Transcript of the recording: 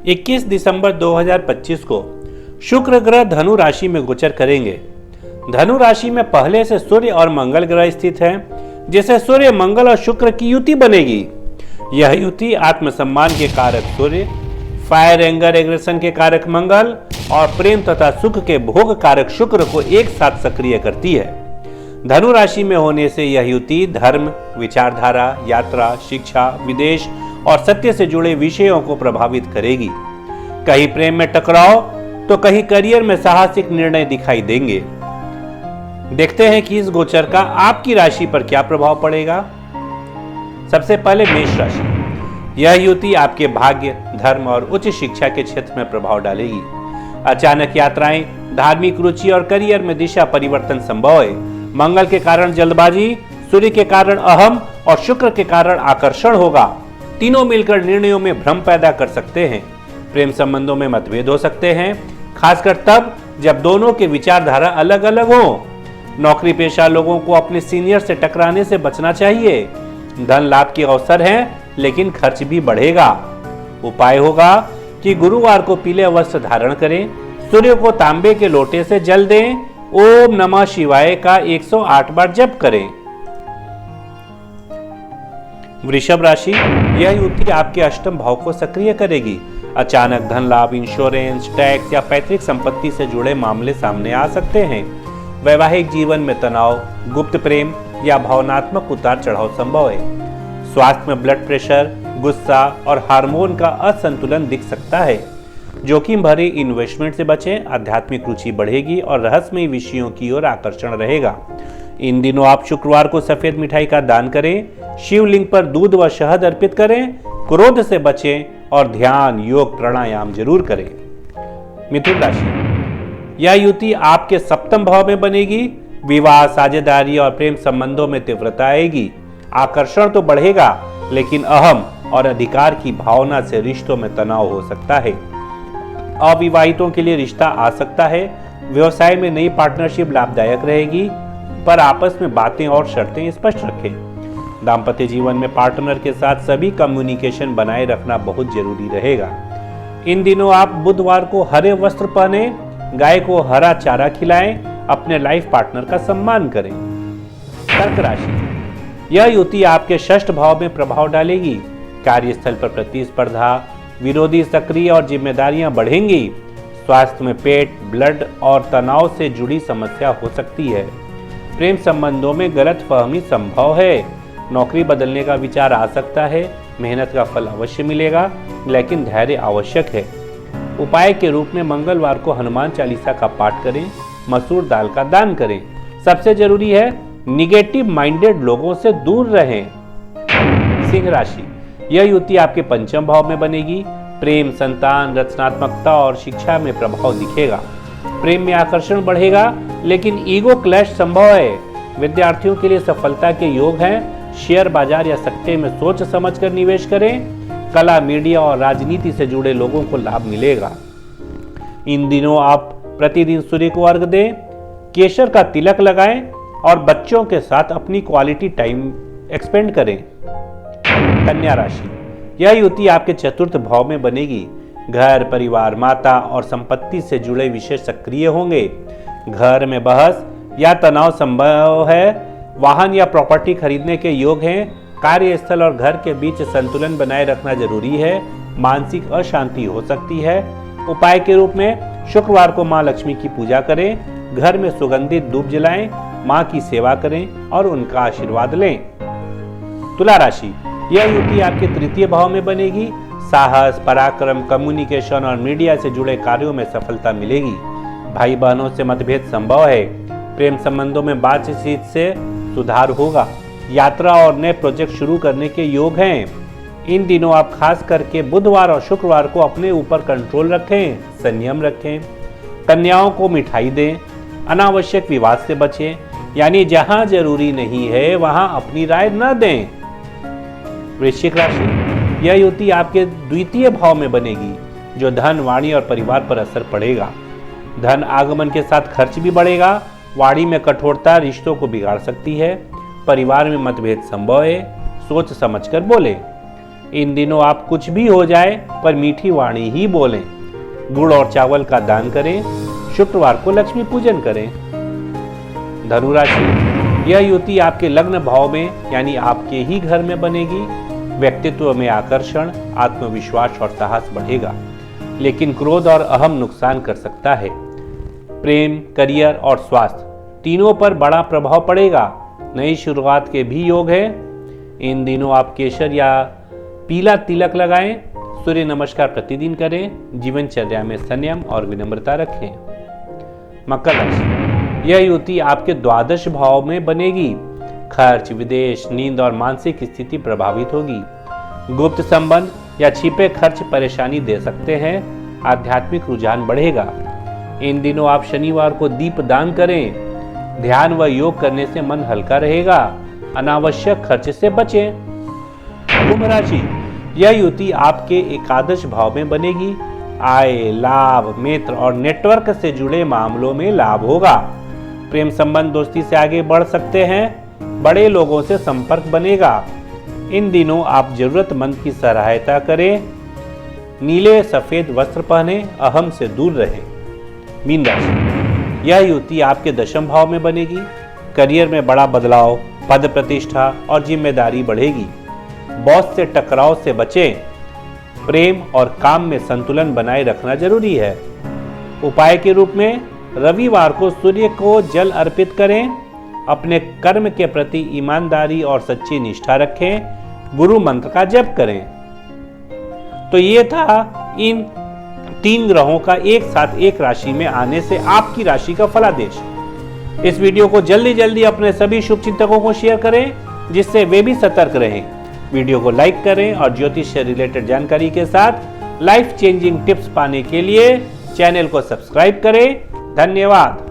21 दिसंबर 2025 को शुक्र ग्रह धनु राशि में गोचर करेंगे। धनु राशि में पहले से सूर्य और मंगल ग्रह स्थित हैं, जिससे सूर्य मंगल और शुक्र की युति बनेगी। यह युति आत्मसम्मान के कारक सूर्य, फायर एंगर एग्रेशन के कारक मंगल और प्रेम तथा सुख के भोग कारक शुक्र को एक साथ सक्रिय करती है। धनु राशि में होने से यह युति धर्म, विचारधारा, यात्रा, शिक्षा, विदेश और सत्य से जुड़े विषयों को प्रभावित करेगी। कहीं प्रेम में टकराव तो कहीं करियर में साहसिक निर्णय दिखाई देंगे। देखते हैं कि इस गोचर का आपकी राशि पर क्या प्रभाव पड़ेगा। सबसे पहले मेष राशि। यह युति आपके भाग्य, धर्म और उच्च शिक्षा के क्षेत्र में प्रभाव डालेगी। अचानक यात्राएं, धार्मिक रुचि और करियर में दिशा परिवर्तन संभव है। मंगल के कारण जल्दबाजी, सूर्य के कारण अहम और शुक्र के कारण आकर्षण होगा। तीनों मिलकर निर्णयों में भ्रम पैदा कर सकते हैं। प्रेम संबंधों में मतभेद हो सकते हैं, खासकर तब जब दोनों के विचारधारा अलग अलग हो। नौकरी पेशा लोगों को अपने सीनियर से टकराने से बचना चाहिए। धन लाभ के अवसर हैं, लेकिन खर्च भी बढ़ेगा। उपाय होगा कि गुरुवार को पीले वस्त्र धारण करें, सूर्य को तांबे के लोटे से जल दें, ओम नमः शिवाय का 108 बार जप करें। वृषभ राशि। यह युति आपके अष्टम भाव को सक्रिय करेगी। अचानक धन लाभ, इंश्योरेंस, टैक्स या पैतृक संपत्ति से जुड़े मामले सामने आ सकते हैं। वैवाहिक जीवन में तनाव, गुप्त प्रेम या भावनात्मक उतार चढ़ाव संभव है। स्वास्थ्य में ब्लड प्रेशर, गुस्सा और हार्मोन का असंतुलन दिख सकता है। जोखिम भरे इन्वेस्टमेंट से बचें। आध्यात्मिक रुचि बढ़ेगी और रहस्यमय विषयों की ओर आकर्षण रहेगा। इन दिनों आप शुक्रवार को सफेद मिठाई का दान करें, शिवलिंग पर दूध व शहद अर्पित करें, क्रोध से बचें और ध्यान, योग, प्राणायाम जरूर करें। मिथुन राशि। यह युति आपके सप्तम भाव में बनेगी। विवाह, साझेदारी और प्रेम संबंधों में तीव्रता आएगी। आकर्षण तो बढ़ेगा, लेकिन अहम और अधिकार की भावना से रिश्तों में तनाव हो सकता है। अविवाहितों के लिए रिश्ता आ सकता है। व्यवसाय में नई पार्टनरशिप लाभदायक रहेगी, पर आपस में बातें और शर्तें स्पष्ट रखें। दाम्पत्य जीवन में पार्टनर के साथ सभी कम्युनिकेशन बनाए रखना बहुत जरूरी रहेगा। इन दिनों आप बुधवार को हरे वस्त्र पहने, गाय को हरा चारा खिलाएं, अपने लाइफ पार्टनर का सम्मान करें। कर्क राशि। यह युति आपके षष्ठ भाव में प्रभाव डालेगी। कार्यस्थल पर प्रतिस्पर्धा, विरोधी सक्रिय और जिम्मेदारियां बढ़ेंगी। स्वास्थ्य में पेट, ब्लड और तनाव से जुड़ी समस्या हो सकती है। प्रेम संबंधों में गलतफहमी संभव है। नौकरी बदलने का विचार आ सकता है। मेहनत का फल अवश्य मिलेगा, लेकिन धैर्य आवश्यक है। उपाय के रूप में मंगलवार को हनुमान चालीसा का पाठ करें, मसूर दाल का दान करें। सबसे जरूरी है निगेटिव माइंडेड लोगों से दूर रहें। सिंह राशि। यह युति आपके पंचम भाव में बनेगी। प्रेम, संतान, रचनात्मकता और शिक्षा में प्रभाव दिखेगा। प्रेम में आकर्षण बढ़ेगा, लेकिन ईगो क्लैश संभव है। विद्यार्थियों के लिए सफलता के योग हैं। शेयर बाजार या सट्टे में सोच समझकर निवेश करें। कला, मीडिया और राजनीति से जुड़े लोगों को लाभ मिलेगा। इन दिनों आप प्रतिदिन सूर्य को अर्घ दें, केसर का तिलक लगाएं और बच्चों के साथ अपनी क्वालिटी टाइम एक्सपेंड करें। कन्या राशि। यह युति आपके चतुर्थ भाव में बनेगी। घर, परिवार, माता और संपत्ति से जुड़े विषय सक्रिय होंगे। घर में बहस या तनाव संभव है। वाहन या प्रॉपर्टी खरीदने के योग हैं। कार्यस्थल और घर के बीच संतुलन बनाए रखना जरूरी है। मानसिक अशांति हो सकती है। उपाय के रूप में शुक्रवार को मां लक्ष्मी की पूजा करें, घर में सुगंधित धूप जलाएं, मां की सेवा करें और उनका आशीर्वाद लें। तुला राशि। यह युति आपके तृतीय भाव में बनेगी। साहस, पराक्रम, कम्युनिकेशन और मीडिया से जुड़े कार्यों में सफलता मिलेगी। भाई बहनों से मतभेद संभव है। प्रेम संबंधों में बातचीत से सुधार होगा। यात्रा और नए प्रोजेक्ट शुरू करने के योग हैं। इन दिनों आप खास करके बुधवार और शुक्रवार को अपने ऊपर कंट्रोल रखें, संयम रखें। कन्याओं को मिठाई दें। अनावश्यक विवाद से बचें, यानी जहां जरूरी नहीं है वहां अपनी राय न दें। वृश्चिक राशि। यह युति आपके द्वितीय भाव में बनेगी, जो धन, वाणी और परिवार पर असर पड़ेगा। धन आगमन के साथ खर्च भी बढ़ेगा। वाणी में कठोरता रिश्तों को बिगाड़ सकती है। परिवार में मतभेद संभव है। सोच समझकर बोले। इन दिनों आप कुछ भी हो जाए पर मीठी वाणी ही बोलें। गुड़ और चावल का दान करें। शुक्रवार को लक्ष्मी पूजन करें। धनु राशि, यह युति आपके लग्न भाव में यानी आपके ही घर में बनेगी। व्यक्तित्व में आकर्षण, आत्मविश्वास और साहस बढ़ेगा, लेकिन क्रोध और अहम नुकसान कर सकता है। प्रेम, करियर और स्वास्थ्य तीनों पर बड़ा प्रभाव पड़ेगा। नई शुरुआत के भी योग है। इन दिनों आप केसर या पीला तिलक लगाएं। सूर्य नमस्कार प्रतिदिन करें। जीवनचर्या में संयम और विनम्रता रखें। मकर राशि, यह युति आपके द्वादश भाव में बनेगी। खर्च, विदेश, नींद और मानसिक स्थिति प्रभावित होगी। गुप्त संबंध या छिपे खर्च परेशानी दे सकते हैं। आध्यात्मिक रुझान बढ़ेगा। इन दिनों आप शनिवार को दीप दान करें। ध्यान व योग करने से मन हल्का रहेगा। अनावश्यक खर्च से बचें। कुंभ राशि, यह युति आपके एकादश भाव में बनेगी। आय, लाभ, मित्र और नेटवर्क से जुड़े मामलों में लाभ होगा। प्रेम संबंध, दोस्ती से आगे बढ़ सकते हैं। बड़े लोगों से संपर्क बनेगा। इन दिनों आप जरूरतमंद की सहायता करें। नीले सफेद वस्त्र पहने, अहम से दूर रहें। मीन राशि, यह युति आपके दशम भाव में बनेगी। करियर में बड़ा बदलाव, पद प्रतिष्ठा और जिम्मेदारी बढ़ेगी। बॉस से टकराव से बचें। प्रेम और काम में संतुलन बनाए रखना जरूरी है। उपाय के रूप में रविवार को सूर्य को जल अर्पित करें। अपने कर्म के प्रति ईमानदारी और सच्ची निष्ठा रखें। गुरु मंत्र का जप करें। तो ये था इन 3 ग्रहों का एक साथ एक राशि में आने से आपकी राशि का फलादेश। इस वीडियो को जल्दी अपने सभी शुभचिंतकों को शेयर करें, जिससे वे भी सतर्क रहें। वीडियो को लाइक करें और ज्योतिष से रिलेटेड जानकारी के साथ लाइफ चेंजिंग टिप्स पाने के लिए चैनल को सब्सक्राइब करें। धन्यवाद।